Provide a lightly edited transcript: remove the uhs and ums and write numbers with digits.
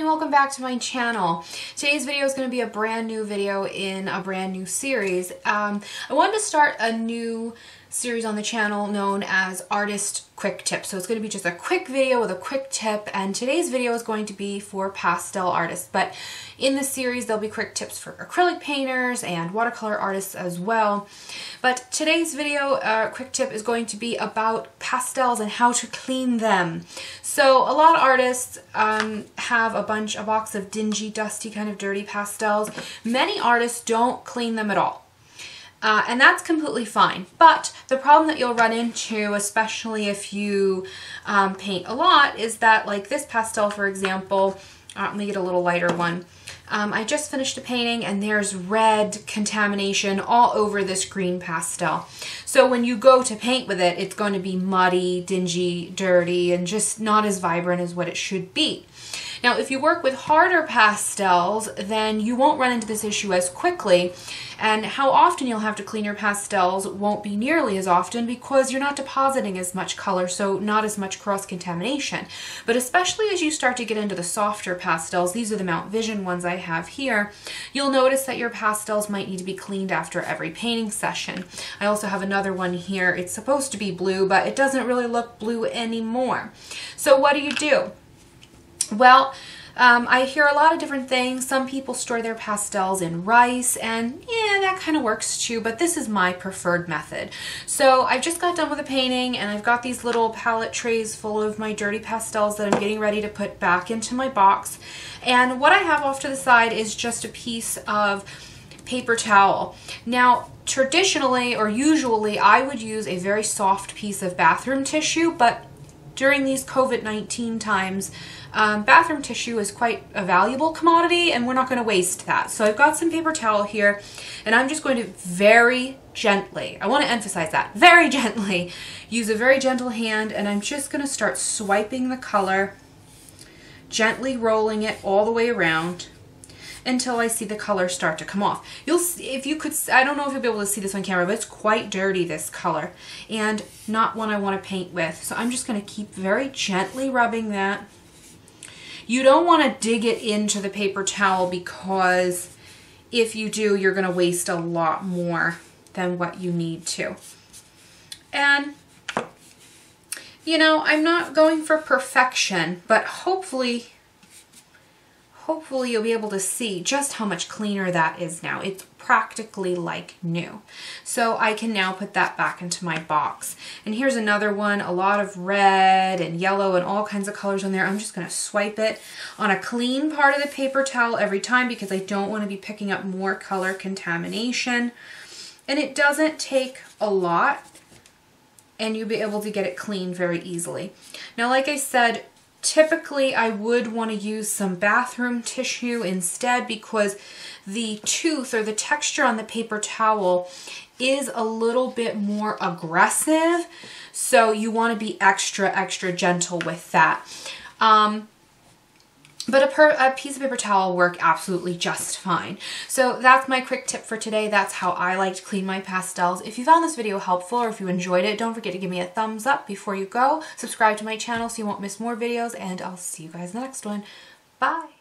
and welcome back to my channel. Today's video is going to be a brand new video in a brand new series. I wanted to start a new series on the channel known as Artist Quick Tips. So it's going to be just a quick video with a quick tip, and today's video is going to be for pastel artists. But in this series there'll be quick tips for acrylic painters and watercolor artists as well. But today's video, quick tip, is going to be about pastels and how to clean them. So a lot of artists have a box of dingy, dusty, kind of dirty pastels. Many artists don't clean them at all. And that's completely fine. But the problem that you'll run into, especially if you paint a lot, is that, like this pastel, for example, let me get a little lighter one. I just finished a painting and there's red contamination all over this green pastel. So when you go to paint with it, it's going to be muddy, dingy, dirty, and just not as vibrant as what it should be. Now, if you work with harder pastels, then you won't run into this issue as quickly, and how often you'll have to clean your pastels won't be nearly as often because you're not depositing as much color, so not as much cross-contamination. But especially as you start to get into the softer pastels, these are the Mount Vision ones I have here, you'll notice that your pastels might need to be cleaned after every painting session. I also have another one here. It's supposed to be blue, but it doesn't really look blue anymore. So what do? Well, I hear a lot of different things. Some people store their pastels in rice, and yeah, that kind of works too, but this is my preferred method. So I just got done with a painting, and I've got these little palette trays full of my dirty pastels that I'm getting ready to put back into my box. And what I have off to the side is just a piece of paper towel. Now, traditionally or usually I would use a very soft piece of bathroom tissue, but during these COVID-19 times, bathroom tissue is quite a valuable commodity, and we're not going to waste that. So I've got some paper towel here, and I'm just going to very gently, I want to emphasize that, very gently, use a very gentle hand, and I'm just going to start swiping the color, gently rolling it all the way around until I see the color start to come off. You'll see, if you could, I don't know if you'll be able to see this on camera, but it's quite dirty, this color, and not one I want to paint with. So I'm just going to keep very gently rubbing that. You don't want to dig it into the paper towel, because if you do, you're going to waste a lot more than what you need to. And you know, I'm not going for perfection, but hopefully you'll be able to see just how much cleaner that is now. It's practically like new. So I can now put that back into my box. And here's another one, a lot of red and yellow and all kinds of colors on there. I'm just going to swipe it on a clean part of the paper towel every time, because I don't want to be picking up more color contamination. And it doesn't take a lot, and you'll be able to get it clean very easily. Now, like I said, typically I would want to use some bathroom tissue instead, because the tooth or the texture on the paper towel is a little bit more aggressive, so you want to be extra gentle with that. But a piece of paper towel will work absolutely just fine. So that's my quick tip for today. That's how I like to clean my pastels. If you found this video helpful, or if you enjoyed it, don't forget to give me a thumbs up before you go. Subscribe to my channel so you won't miss more videos, and I'll see you guys in the next one. Bye!